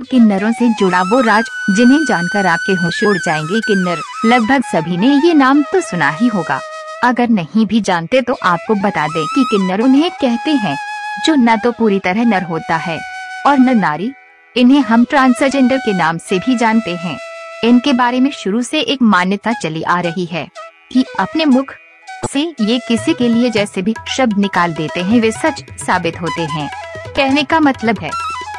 किन्नरों से जुड़ा वो राज जिन्हें जानकर आपके होश उड़ जाएंगे। किन्नर, लगभग सभी ने ये नाम तो सुना ही होगा। अगर नहीं भी जानते तो आपको बता दें कि किन्नर उन्हें कहते हैं जो न तो पूरी तरह नर होता है और न नारी। इन्हें हम ट्रांसजेंडर के नाम से भी जानते हैं। इनके बारे में शुरू से एक मान्यता चली आ रही है कि अपने मुख से ये किसी के लिए जैसे भी शब्द निकाल देते हैं वे सच साबित होते हैं। कहने का मतलब है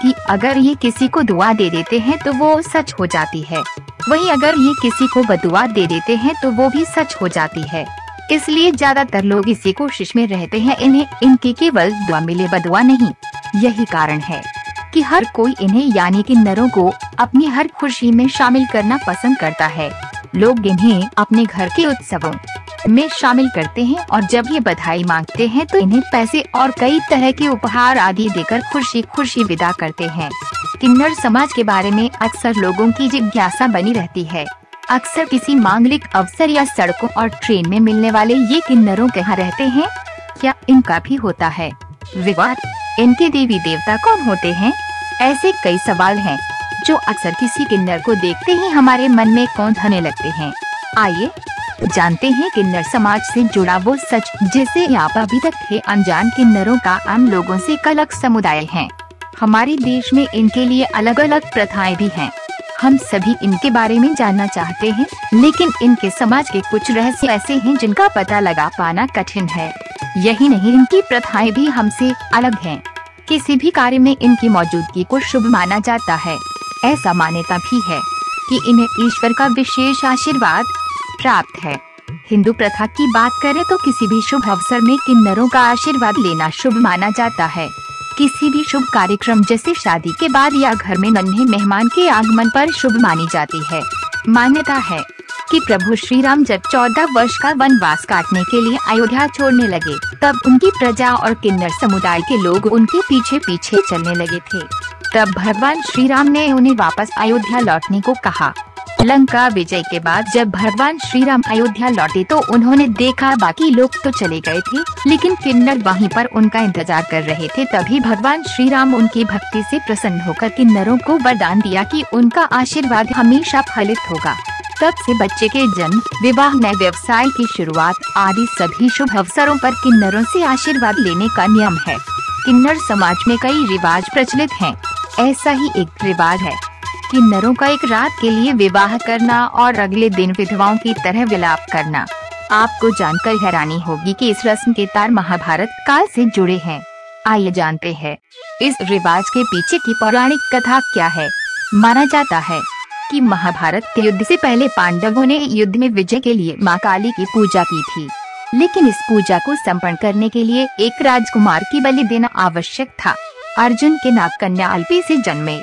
कि अगर ये किसी को दुआ दे देते हैं तो वो सच हो जाती है, वहीं अगर ये किसी को बदुआ दे देते हैं तो वो भी सच हो जाती है। इसलिए ज्यादातर लोग इसी कोशिश में रहते हैं इन्हें इनकी केवल दुआ मिले, बदुआ नहीं। यही कारण है कि हर कोई इन्हें यानी किन्नरों को अपनी हर खुशी में शामिल करना पसंद करता है। लोग इन्हें अपने घर के उत्सवों में शामिल करते हैं और जब ये बधाई मांगते हैं तो इन्हें पैसे और कई तरह के उपहार आदि देकर खुशी खुशी विदा करते हैं। किन्नर समाज के बारे में अक्सर लोगों की जिज्ञासा बनी रहती है। अक्सर किसी मांगलिक अवसर या सड़कों और ट्रेन में मिलने वाले ये किन्नरों कहाँ रहते हैं? क्या इनका भी होता है विवाह? इनके देवी देवता कौन होते हैं? ऐसे कई सवाल हैं जो अक्सर किसी किन्नर को देखते ही हमारे मन में कौंधने लगते हैं। आइए जानते हैं किन्नर समाज से जुड़ा वो सच जिसे आप अभी तक थे अनजान। किन्नरों का आम लोगों से एक अलग समुदाय है। हमारे देश में इनके लिए अलग अलग प्रथाएं भी हैं। हम सभी इनके बारे में जानना चाहते हैं, लेकिन इनके समाज के कुछ रहस्य ऐसे हैं जिनका पता लगा पाना कठिन है। यही नहीं, इनकी प्रथाएं भी हमसे अलग हैं। किसी भी कार्य में इनकी मौजूदगी को शुभ माना जाता है। ऐसा मान्यता भी है कि इन्हें ईश्वर का विशेष आशीर्वाद प्राप्त है। हिंदू प्रथा की बात करें तो किसी भी शुभ अवसर में किन्नरों का आशीर्वाद लेना शुभ माना जाता है। किसी भी शुभ कार्यक्रम जैसे शादी के बाद या घर में नन्हे मेहमान के आगमन पर शुभ मानी जाती है। मान्यता है कि प्रभु श्री राम जब 14 वर्ष का वनवास काटने के लिए अयोध्या छोड़ने लगे तब उनकी प्रजा और किन्नर समुदाय के लोग उनके पीछे पीछे चलने लगे थे। तब भगवान श्री राम ने उन्हें वापस अयोध्या लौटने को कहा। लंका विजय के बाद जब भगवान श्री राम अयोध्या लौटे तो उन्होंने देखा बाकी लोग तो चले गए थे, लेकिन किन्नर वहीं पर उनका इंतजार कर रहे थे। तभी भगवान श्री राम उनकी भक्ति से प्रसन्न होकर किन्नरों को वरदान दिया कि उनका आशीर्वाद हमेशा फलित होगा। तब से बच्चे के जन्म, विवाह, नए व्यवसाय की शुरुआत आदि सभी शुभ अवसरों पर किन्नरों से आशीर्वाद लेने का नियम है। किन्नर समाज में कई रिवाज प्रचलित हैं। ऐसा ही एक रिवाज है किन्नरों का एक रात के लिए विवाह करना और अगले दिन विधवाओं की तरह विलाप करना। आपको जानकर हैरानी होगी कि इस रस्म के तार महाभारत काल से जुड़े हैं। आइए जानते हैं इस रिवाज के पीछे की पौराणिक कथा क्या है। माना जाता है कि महाभारत के युद्ध से पहले पांडवों ने युद्ध में विजय के लिए मां काली की पूजा की थी, लेकिन इस पूजा को संपन्न करने के लिए एक राजकुमार की बलि देना आवश्यक था। अर्जुन के नाग कन्या अल्पी से जन्मे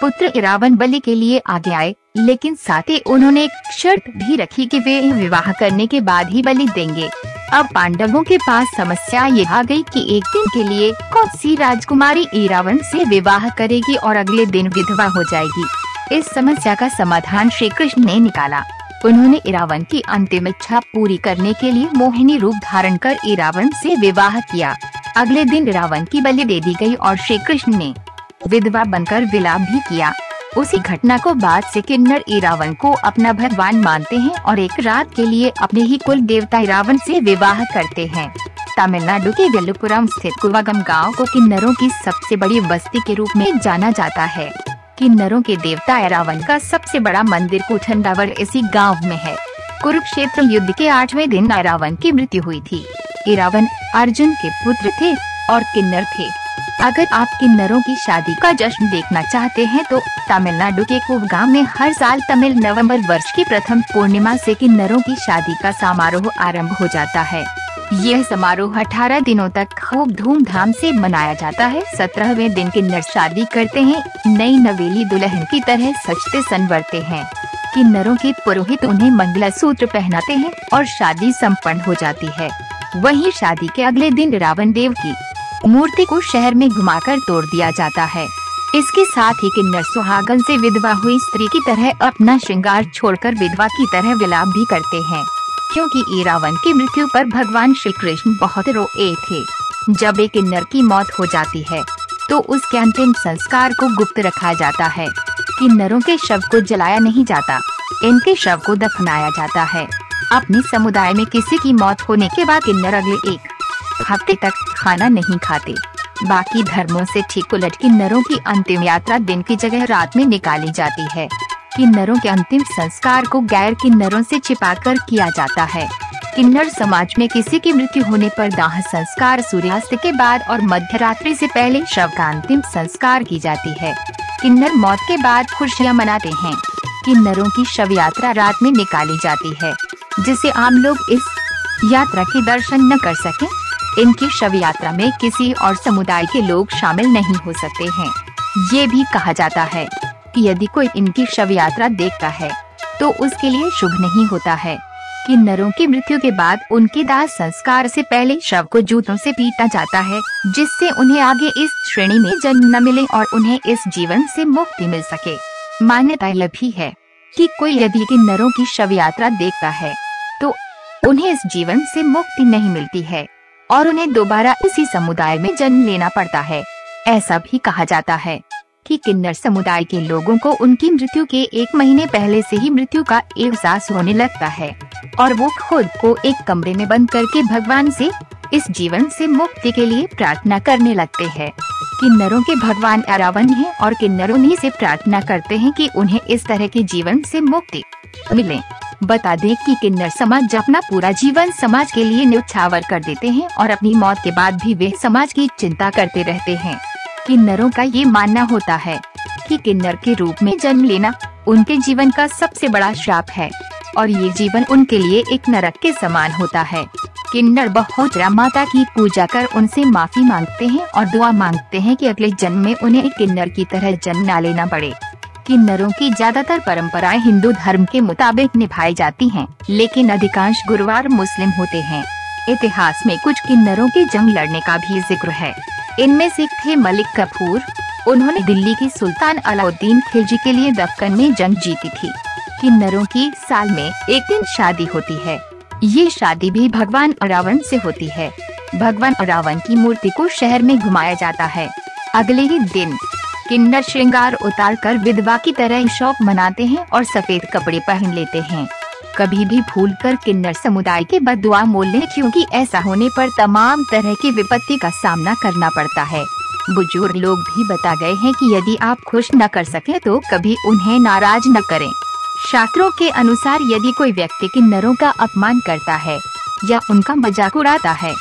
पुत्र इरावन बलि के लिए आगे आए, लेकिन साथ ही उन्होंने एक शर्त भी रखी कि वे विवाह करने के बाद ही बलि देंगे। अब पांडवों के पास समस्या ये आ गई कि एक दिन के लिए कौन सी राजकुमारी इरावन से विवाह करेगी और अगले दिन विधवा हो जाएगी। इस समस्या का समाधान श्री कृष्ण ने निकाला। उन्होंने इरावन की अंतिम इच्छा पूरी करने के लिए मोहिनी रूप धारण कर इरावन से विवाह किया। अगले दिन इरावन की बलि दे दी गई और श्री कृष्ण ने विधवा बनकर विलाप भी किया। उसी घटना को बाद से किन्नर इरावन को अपना भगवान मानते हैं और एक रात के लिए अपने ही कुल देवता इरावन से विवाह करते हैं। तमिलनाडु के विल्लुपुरम स्थित कुवागम गांव को किन्नरों की सबसे बड़ी बस्ती के रूप में जाना जाता है। किन्नरों के देवता इरावन का सबसे बड़ा मंदिर कुठंडावर इसी गांव में है। कुरुक्षेत्र युद्ध के 8वें दिन इरावन की मृत्यु हुई थी। इरावन अर्जुन के पुत्र थे और किन्नर थे। अगर आप किन्नरों की शादी का जश्न देखना चाहते हैं तो तमिलनाडु के कुवगाम में हर साल तमिल नवंबर वर्ष की प्रथम पूर्णिमा से किन्नरों की शादी का समारोह आरंभ हो जाता है। यह समारोह 18 दिनों तक खूब धूमधाम से मनाया जाता है। 17वें दिन किन्नर शादी करते हैं। नई नवेली दुल्हन की तरह सजते संवरते हैं। किन्नरों के पुरोहित उन्हें मंगलसूत्र पहनाते हैं और शादी संपन्न हो जाती है। वहीं शादी के अगले दिन रावण देव की मूर्ति को शहर में घुमाकर तोड़ दिया जाता है। इसके साथ ही किन्नर सुहागन से विधवा हुई स्त्री की तरह अपना श्रृंगार छोड़कर विधवा की तरह विलाप भी करते हैं, क्योंकि रावण की मृत्यु पर भगवान श्री कृष्ण बहुत रोए थे। जब एक किन्नर की मौत हो जाती है तो उसके अंतिम संस्कार को गुप्त रखा जाता है। किन्नरों के शव को जलाया नहीं जाता, इनके शव को दफनाया जाता है। अपने समुदाय में किसी की मौत होने के बाद किन्नर अगले 1 हफ्ते तक खाना नहीं खाते। बाकी धर्मों से ठीक उलट किन्नरों की अंतिम यात्रा दिन की जगह रात में निकाली जाती है। किन्नरों के अंतिम संस्कार को गैर किन्नरों से छिपाकर किया जाता है। किन्नर समाज में किसी की मृत्यु होने पर दाह संस्कार सूर्यास्त के बाद और मध्यरात्रि से पहले शव का अंतिम संस्कार की जाती है। किन्नर मौत के बाद खुशियां मनाते हैं। किन्नरों की शव यात्रा रात में निकाली जाती है, जिसे आम लोग इस यात्रा के दर्शन न कर सके। इनकी शव यात्रा में किसी और समुदाय के लोग शामिल नहीं हो सकते हैं। ये भी कहा जाता है कि यदि कोई इनकी शव यात्रा देखता है तो उसके लिए शुभ नहीं होता है। किन्नरों की मृत्यु के बाद उनके दाह संस्कार से पहले शव को जूतों से पीटा जाता है, जिससे उन्हें आगे इस श्रेणी में जन्म न मिले और उन्हें इस जीवन से मुक्ति मिल सके। मान्यता यह भी है कि कोई यदि किन्नरों की शव यात्रा देखता है तो उन्हें इस जीवन से मुक्ति नहीं मिलती है और उन्हें दोबारा इसी समुदाय में जन्म लेना पड़ता है। ऐसा भी कहा जाता है कि किन्नर समुदाय के लोगों को उनकी मृत्यु के 1 महीने पहले से ही मृत्यु का एहसास होने लगता है और वो खुद को एक कमरे में बंद करके भगवान से इस जीवन से मुक्ति के लिए प्रार्थना करने लगते हैं। किन्नरों के भगवान अरावन हैं और किन्नर उन्हीं से प्रार्थना करते हैं कि उन्हें इस तरह के जीवन से मुक्ति मिले। बता दें कि किन्नर समाज अपना पूरा जीवन समाज के लिए न्यौछावर कर देते हैं और अपनी मौत के बाद भी वे समाज की चिंता करते रहते हैं। किन्नरों का ये मानना होता है कि किन्नर के रूप में जन्म लेना उनके जीवन का सबसे बड़ा श्राप है और ये जीवन उनके लिए एक नरक के समान होता है। किन्नर बहुचरा माता की पूजा कर उनसे माफी मांगते हैं और दुआ मांगते हैं कि अगले जन्म में उन्हें एक किन्नर की तरह जन्म न लेना पड़े। किन्नरों की ज्यादातर परंपराएं हिंदू धर्म के मुताबिक निभाई जाती हैं, लेकिन अधिकांश गुरुवार मुस्लिम होते हैं। इतिहास में कुछ किन्नरों के जंग लड़ने का भी जिक्र है। इनमें से थे मलिक कफूर। उन्होंने दिल्ली की सुल्तान अलाउद्दीन खिलजी के लिए दक्कन में जंग जीती थी। किन्नरों की साल में एक दिन शादी होती है। ये शादी भी भगवान अरावन से होती है। भगवान अरावन की मूर्ति को शहर में घुमाया जाता है। अगले ही दिन किन्नर श्रृंगार उतारकर विधवा की तरह शौक मनाते हैं और सफेद कपड़े पहन लेते हैं। कभी भी भूलकर किन्नर समुदाय के बददुआ मोल लें, क्योंकि ऐसा होने पर तमाम तरह की विपत्ति का सामना करना पड़ता है। बुजुर्ग लोग भी बता गए हैं कि यदि आप खुश न कर सके तो कभी उन्हें नाराज न करें। शास्त्रों के अनुसार यदि कोई व्यक्ति किन्नरों का अपमान करता है या उनका मजाक उड़ाता है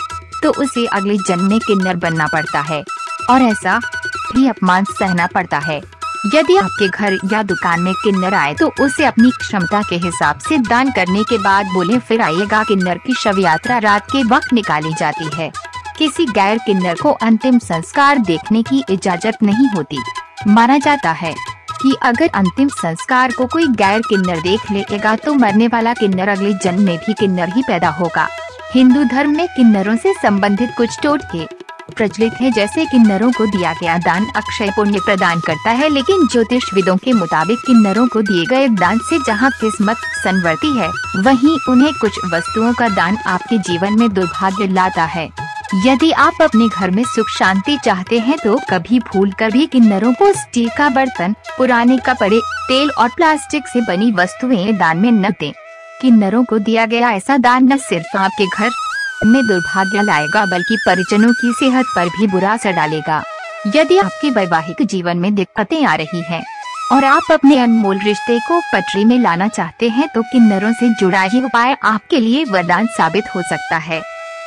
तो उसे अगले जन्म में किन्नर बनना पड़ता है और ऐसा भी अपमान सहना पड़ता है। यदि आपके घर या दुकान में किन्नर आए तो उसे अपनी क्षमता के हिसाब से दान करने के बाद बोले फिर आइएगा। किन्नर की शव यात्रा रात के वक्त निकाली जाती है। किसी गैर किन्नर को अंतिम संस्कार देखने की इजाजत नहीं होती। माना जाता है कि अगर अंतिम संस्कार को कोई गैर किन्नर देख लेगा तो मरने वाला किन्नर अगले जन्म में भी किन्नर ही पैदा होगा। हिंदू धर्म में किन्नरों से संबंधित कुछ टोटके प्रचलित है, जैसे किन्नरों को दिया गया दान अक्षय पुण्य प्रदान करता है, लेकिन ज्योतिषविदों के मुताबिक किन्नरों को दिए गए दान से जहां किस्मत संवरती है वहीं उन्हें कुछ वस्तुओं का दान आपके जीवन में दुर्भाग्य लाता है। यदि आप अपने घर में सुख शांति चाहते हैं तो कभी भूलकर भी किन्नरों को स्टील का बर्तन, पुराने कपड़े, तेल और प्लास्टिक से बनी वस्तुएं दान में न दें। किन्नरों को दिया गया ऐसा दान न सिर्फ आपके घर में दुर्भाग्य लाएगा बल्कि परिजनों की सेहत पर भी बुरा असर डालेगा। यदि आपके वैवाहिक जीवन में दिक्कतें आ रही हैं और आप अपने अनमोल रिश्ते को पटरी में लाना चाहते हैं तो किन्नरों से जुड़ा ही उपाय आपके लिए वरदान साबित हो सकता है।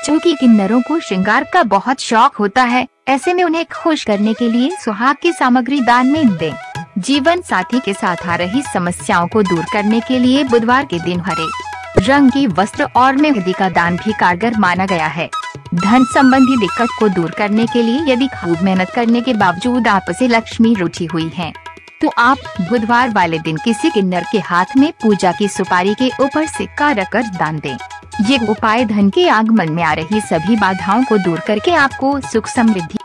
चूँकि किन्नरों को श्रृंगार का बहुत शौक होता है, ऐसे में उन्हें खुश करने के लिए सुहाग की सामग्री दान में दें। जीवन साथी के साथ आ रही समस्याओं को दूर करने के लिए बुधवार के दिन हरे रंग की वस्त्र और मेहंदी का दान भी कारगर माना गया है। धन संबंधी दिक्कत को दूर करने के लिए यदि खूब मेहनत करने के बावजूद आप से लक्ष्मी रूठी हुई है तो आप बुधवार वाले दिन किसी किन्नर के हाथ में पूजा की सुपारी के ऊपर सिक्का रखकर दान दें। ये उपाय धन के आगमन में आ रही सभी बाधाओं को दूर करके आपको सुख समृद्धि